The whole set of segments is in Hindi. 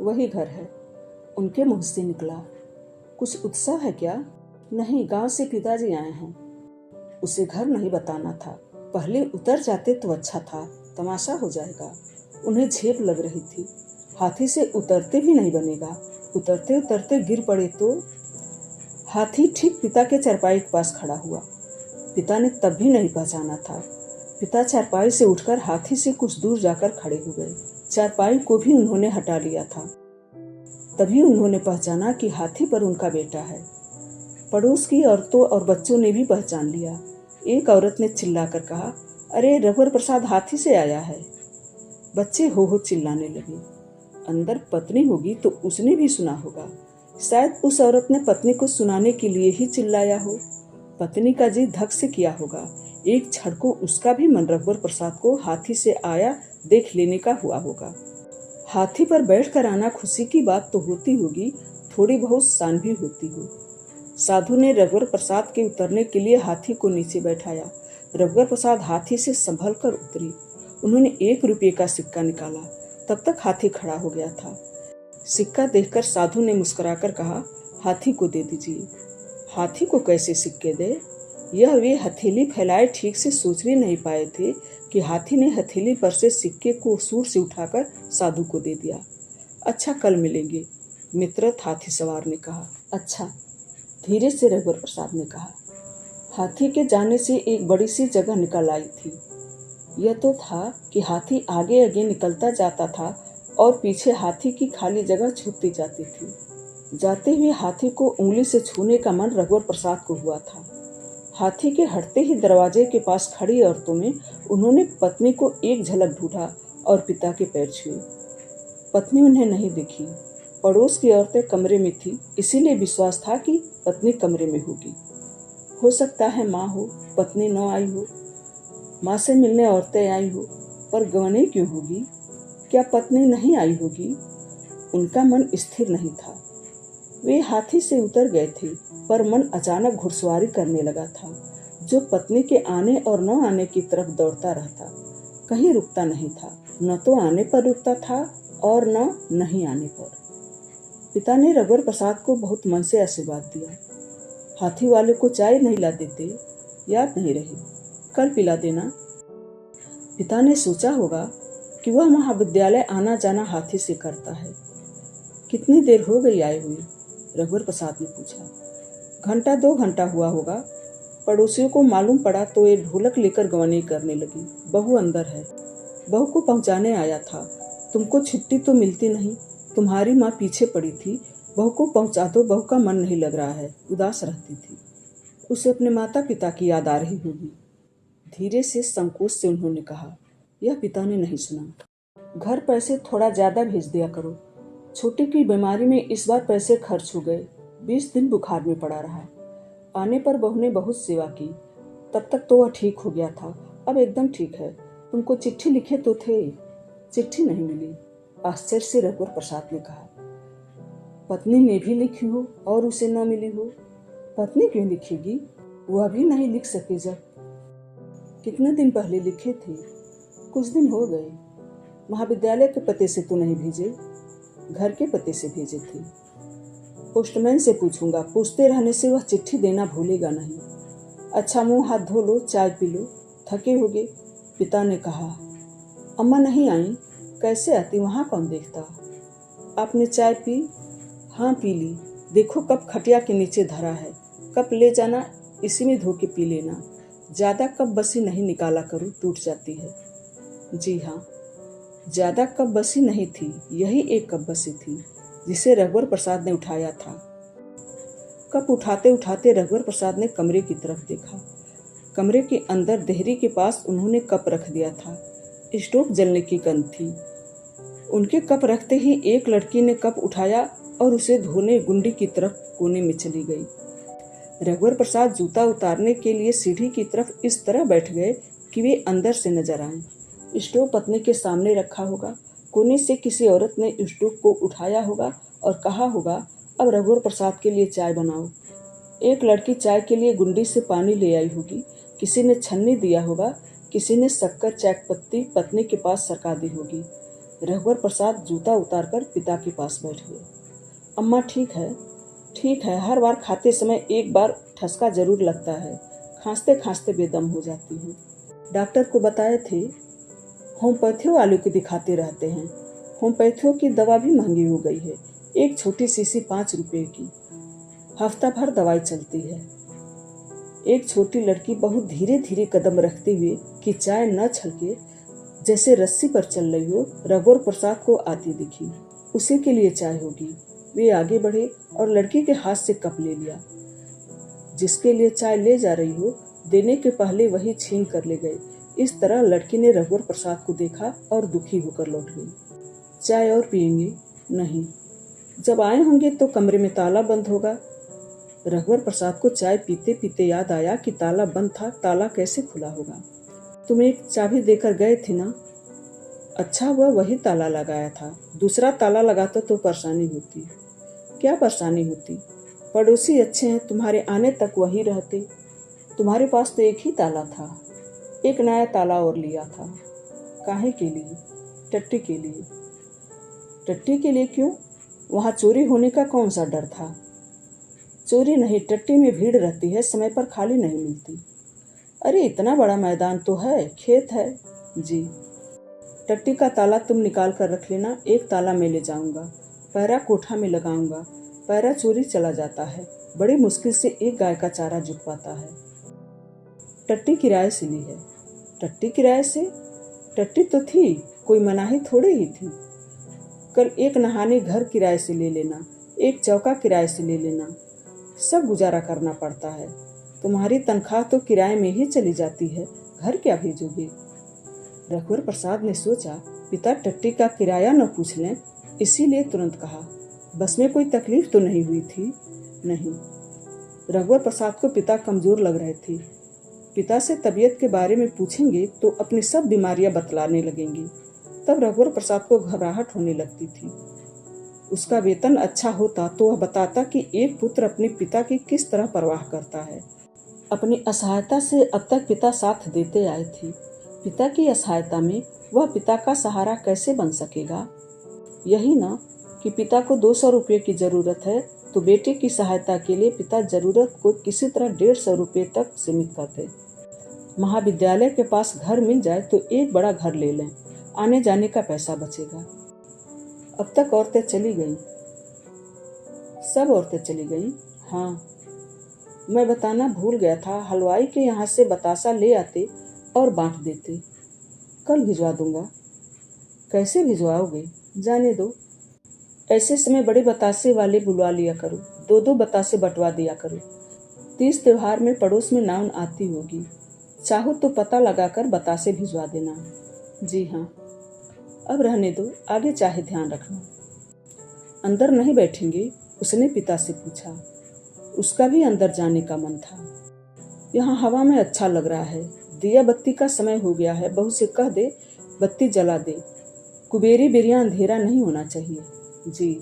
वही घर है। उनके मुंह से निकला। कुछ उत्साह है क्या? नहीं, गांव से पिताजी आए हैं। उसे घर नहीं बताना था। पहले उतर जाते तो अच्छा था, तमाशा हो जाएगा। उन्हें झेप लग रही थी। हाथी से उतरते भी नहीं बनेगा। उतरते उतरते गिर पड़े तो। हाथी ठीक पिता के चारपाई के पास खड़ा हुआ। पिता ने तब भी नहीं पहचाना था। पिता चारपाई से उठकर हाथी से कुछ दूर जाकर खड़े हो गए। चारपाई को भी उन्होंने हटा लिया था। तभी उन्होंने पहचाना कि हाथी पर उनका बेटा है। पड़ोस की औरतों और बच्चों ने भी पहचान लिया। एक औरत ने चिल्लाकर कहा, अरे रघुवर प्रसाद हाथी से आया है। बच्चे हो चिल्लाने लगे। अंदर पत्नी होगी तो उसने भी सुना होगा। शायद उस औरत ने पत्नी को सुनाने के लिए ही चिल्लाया हो। पत्नी का जी धक से किया होगा। एक क्षण को उसका भी मन रघुवर प्रसाद को हाथी से आया देख लेने का हुआ होगा। हाथी पर बैठकर आना खुशी की बात तो होती होगी, थोड़ी बहुत शान भी होती हो। साधु ने रघुवर प्रसाद के उतरने के लिए हाथी को नीचे बैठाया। रघुवर प्रसाद हाथी से संभल कर उतरी। उन्होंने 1 रुपये का सिक्का निकाला। तब तक हाथी खड़ा हो गया था। सिक्का देखकर साधु ने मुस्कुराकर कहा, हाथी को दे दीजिए। हाथी को कैसे सिक्के दे? यह वे हथेली फैलाए ठीक से सोच भी नहीं पाए थे कि हाथी ने हथेली पर से सिक्के को सूर से उठाकर साधु को दे दिया। अच्छा, कल मिलेंगे, मित्रत हाथी सवार ने कहा। अच्छा, धीरे से रघुवर प्रसाद ने कहा। हाथी के जाने से एक बड़ी सी जगह निकल आई थी। यह तो था कि हाथी आगे आगे निकलता जाता था और पीछे हाथी की खाली जगह छूटती जाती थी। जाते हुए हाथी को उंगली से छूने का मन रघुवर प्रसाद को हुआ था। हाथी के हटते ही दरवाजे के पास खड़ी औरतों में उन्होंने पत्नी को एक झलक ढूंढा और पिता के पैर छुए। पत्नी उन्हें नहीं दिखी। पड़ोस की औरतें कमरे में थी, इसीलिए विश्वास था कि पत्नी कमरे में होगी। हो सकता है माँ हो, पत्नी न आई हो। माँ से मिलने औरतें आई हो, पर गंवानी क्यों होगी? क्या पत्नी नहीं आई होगी? उनका मन स्थिर नहीं था। वे हाथी से उतर गए थे, पर मन अचानक घुड़सवारी करने लगा था, जो पत्नी के आने और न आने की तरफ दौड़ता रहता, कहीं रुकता नहीं था। न तो आने पर रुकता था और न नहीं आने पर। पिता ने रघुवर प्रसाद को बहुत मन से आशीर्वाद दिया। हाथी वाले को चाय नहीं ला देते? याद नहीं रही, कल पिला देना। पिता ने सोचा होगा कि वह महाविद्यालय आना जाना हाथी से करता है। कितनी देर हो गई आए हुए? रघुवर प्रसाद ने पूछा। 1-2 घंटा हुआ होगा। पड़ोसियों को मालूम पड़ा तो ये ढोलक लेकर गवानी करने लगी। बहू अंदर है, बहू को पहुंचाने आया था। तुमको छुट्टी तो मिलती नहीं। तुम्हारी माँ पीछे पड़ी थी, बहू को पहुंचा दो। बहू का मन नहीं लग रहा है, उदास रहती थी। उसे अपने माता पिता की याद आ रही होगी। धीरे से संकोच से उन्होंने कहा। यह पिता ने नहीं सुना। घर पैसे थोड़ा ज्यादा भेज दिया करो। छोटी की बीमारी में इस बार पैसे खर्च हो गए। 20 दिन बुखार में पड़ा रहा। आने पर बहू ने बहुत सेवा की। तब तक तो वह ठीक हो गया था, अब एकदम ठीक है। तुमको चिट्ठी लिखे तो थे, चिट्ठी नहीं मिली। आश्चर्य से रघुवर प्रसाद ने कहा। पत्नी ने भी लिखी हो और उसे न मिली हो? पत्नी क्यों लिखेगी? वह भी नहीं लिख सके। जब कितने दिन पहले लिखे थे? कुछ दिन हो गए। महाविद्यालय के पते से तो नहीं भेजे, घर के पते से भेजे थे। पोस्टमैन से पूछूंगा, पूछते रहने से वह चिट्ठी देना भूलेगा नहीं। अच्छा, मुंह हाथ धो लो, चाय पी लो, थके होगे, पिता ने कहा। अम्मा नहीं आई? कैसे आती, वहाँ कौन देखता। आपने चाय पी? हाँ पी ली। देखो कप खटिया के नीचे धरा है, कप ले जाना, इसी में धो के पी लेना। ज़्यादा कप बसी नहीं निकाला करो, टूट जाती है। जी हाँ, ज़्यादा कप बसी नहीं थी, यही एक कप बसी थी जिसे रघुवर प्रसाद ने उठाया था। कप उठाते उठाते रघुवर प्रसाद ने कमरे की तरफ देखा। कमरे के अंदर देहरी के पास उन्होंने कप रख दिया था। स्टोव जलने की गंध थी। उनके कप रखते ही एक लड़की ने कप उठाया और उसे धोने गुंडी की तरफ कोने में चली गई। रघुवर प्रसाद जूता उतारने के लिए सीढ़ी की तरफ इस तरह बैठ गए कि वे अंदर से नजर आए। स्टोव पत्नी के सामने रखा होगा। कोने से किसी औरत ने स्टोव को उठाया होगा और कहा होगा, अब रघुवर प्रसाद के लिए चाय बनाओ। एक लड़की चाय के लिए गुंडी से पानी ले आई होगी। किसी ने छन्नी दिया होगा, किसी ने शक्कर चैक पत्ती पत्नी के पास सरका दी होगी। रघुवर प्रसाद जूता उतारकर पिता के पास बैठ गए। अम्मा ठीक है, हर बार खाते समय एक बार ठसका जरूर लगता है, खांसते खांसते बेदम हो जाती हैं। डॉक्टर को बताए थे, होम्योपैथियों वालों को दिखाते रहते हैं। होम्योपैथियों की दवा भी महंगी हो गई है, एक छोटी शीशी 5 रुपए की, हफ्ता भर दवाई चलती है। एक छोटी लड़की बहुत धीरे धीरे कदम रखते हुए कि चाय न छलके, जैसे रस्सी पर चल रही हो, रघुवर प्रसाद को आती दिखी। उसी के लिए चाय होगी। वे आगे बढ़े और लड़की के हाथ से कप ले लिया। जिसके लिए चाय ले जा रही हो, देने के पहले वही छीन कर ले गए। इस तरह लड़की ने रघुवर प्रसाद को देखा और दुखी होकर लौट गई। चाय और पियेंगे? नहीं, जब आए होंगे तो कमरे में ताला बंद होगा। रघुवर प्रसाद को चाय पीते पीते याद आया कि ताला बंद था, ताला कैसे खुला होगा। तुम एक चाबी देकर गए थे ना? अच्छा हुआ वही ताला लगाया था, दूसरा ताला लगाता तो परेशानी होती। क्या परेशानी होती? पड़ोसी अच्छे हैं, तुम्हारे आने तक वही रहते। तुम्हारे पास तो एक ही ताला था। एक नया ताला और लिया था। काहे के लिए? टट्टी के लिए। टट्टी के लिए क्यों? वहाँ चोरी होने का कौन सा डर था? चोरी नहीं, टट्टी में भीड़ रहती है, समय पर खाली नहीं मिलती। अरे इतना बड़ा मैदान तो है, खेत है। जी। टट्टी का ताला तुम निकाल कर रख लेना, एक ताला मैं ले जाऊंगा, पैरा कोठा में लगाऊंगा। पैरा चोरी चला जाता है, बड़ी मुश्किल से एक गाय का चारा जुट पाता है। टट्टी किराए से ली है। टट्टी किराए से? टट्टी तो थी, कोई मनाही थोड़ी ही थी। कल एक नहाने घर किराए से ले लेना, एक चौका किराए से ले लेना, सब गुजारा करना पड़ता है। तुम्हारी तनख्वाह तो किराए में ही चली जाती है, घर क्या भेजोगे? रघुवर प्रसाद ने सोचा पिता टट्टी का किराया न पूछ लें, इसीलिए तुरंत कहा, बस में कोई तकलीफ तो नहीं हुई थी? नहीं। रघुवर प्रसाद को पिता कमजोर लग रहे थे। पिता से तबीयत के बारे में पूछेंगे तो अपनी सब बीमारियां बतलाने लगेंगे। तब रघुवर प्रसाद को घबराहट होने लगती थी। उसका वेतन अच्छा होता तो वह बताता कि एक पुत्र अपने पिता की किस तरह परवाह करता है। अपनी असहायता से अब तक पिता साथ देते आए थे। पिता की असहायता में वह पिता का सहारा कैसे बन सकेगा? यही ना कि पिता को 200 रुपये की जरूरत है तो बेटे की सहायता के लिए पिता जरूरत को किसी तरह 150 रुपये तक सीमित कर दे। महाविद्यालय के पास घर मिल जाए तो एक बड़ा घर ले लें, आने जाने का पैसा बचेगा। अब तक औरतें चली गईं। सब औरतें चली गईं? हाँ, मैं बताना भूल गया था, हलवाई के यहाँ से बतासा ले आते और बांट देते। कल भिजवा दूंगा। कैसे भिजवाओगे? जाने दो, ऐसे समय बड़े बतासे वाले बुलवा लिया करो, 2-2 बतासे बंटवा दिया करो। 30 त्योहार में पड़ोस में नाउन आती होगी, चाहो तो पता लगाकर बतासे भिजवा देना। जी हाँ। अब रहने दो, आगे चाहे ध्यान रखना। अंदर नहीं बैठेंगे? उसने पिता से पूछा। उसका भी अंदर जाने का मन था। यहाँ हवा में अच्छा लग रहा है, दिया बत्ती का समय हो गया है, बहू से कह दे बत्ती जला दे, कुबेरी बेरिया अंधेरा नहीं होना चाहिए। जी।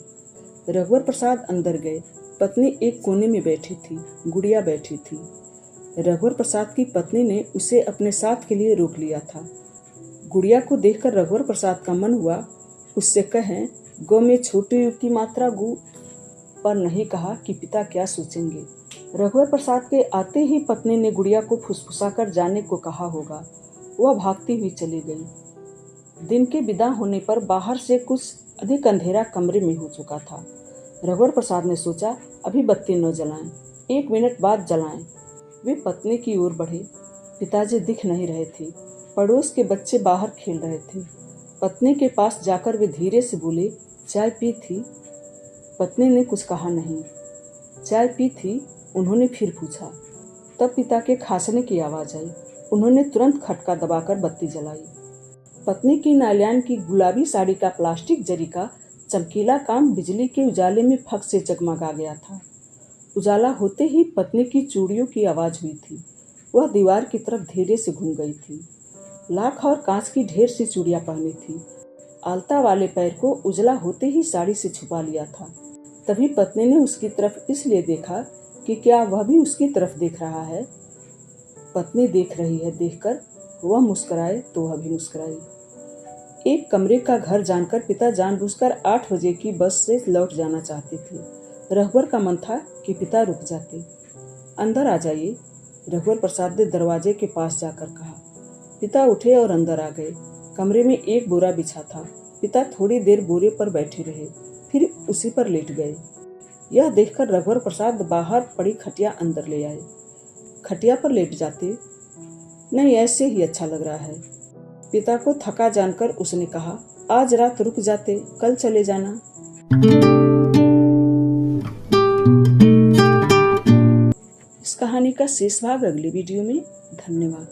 रघुवर प्रसाद अंदर गए। पत्नी एक कोने में बैठी थी, गुड़िया बैठी थी। रघुवर प्रसाद की पत्नी ने उसे अपने साथ के लिए रोक लिया था। गुड़िया को देखकर रघुवर प्रसाद का मन हुआ उससे कहें, गौ में छोटी की मात्रा गु, पर नहीं कहा कि पिता क्या सोचेंगे। रघुवर प्रसाद के आते ही पत्नी ने गुड़िया को फुसफुसाकर जाने को कहा होगा। वह भागती हुई चली गई। दिन के विदा होने पर बाहर से कुछ अधिक अंधेरा कमरे में हो चुका था। रघुवर प्रसाद ने सोचा अभी बत्ती न जलाएं, 1 मिनट बाद जलाएं। वे पत्नी की ओर बढ़े। पिताजी दिख नहीं रहे थे। पड़ोस के बच्चे बाहर खेल रहे थे। पत्नी के पास जाकर वे धीरे से बोले, चाय पी थी? पत्नी ने कुछ कहा नहीं। चाय पी थी? उन्होंने फिर पूछा। तब पिता के खांसने की आवाज आई। उन्होंने तुरंत खटका दबाकर बत्ती जलाई। पत्नी की नायलॉन की गुलाबी साड़ी का प्लास्टिक जरी का चमकीला काम बिजली के उजाले में फक से जगमगा गया था। उजाला होते ही पत्नी की चूड़ियों की आवाज हुई थी। वह दीवार की तरफ धीरे से घूम गई थी। लाख और कांच की ढेर सी चूड़ियां पहनी थी। आलता वाले पैर को उजला होते ही साड़ी से छुपा लिया था। तभी पत्नी ने उसकी तरफ इसलिए देखा कि क्या वह भी उसकी तरफ देख रहा है। पत्नी देख रही है देखकर वह मुस्कुराए तो वह भी मुस्कुराई। एक कमरे का घर जानकर पिता जानबूझकर 8 बजे की बस से लौट जाना चाहते थे। रघुवर का मन था कि पिता रुक जाते। अंदर आ जाइए, रघुवर प्रसाद ने दरवाजे के पास जाकर कहा। पिता उठे और अंदर आ गए। कमरे में एक बोरा बिछा था। पिता थोड़ी देर बोरे पर बैठे रहे, फिर उसी पर लेट गए। यह देखकर रघुवर प्रसाद बाहर पड़ी खटिया अंदर ले आए। खटिया पर लेट जाते। नहीं, ऐसे ही अच्छा लग रहा है। पिता को थका जानकर उसने कहा, आज रात रुक जाते, कल चले जाना। इस कहानी का शेष भाग अगले वीडियो में। धन्यवाद।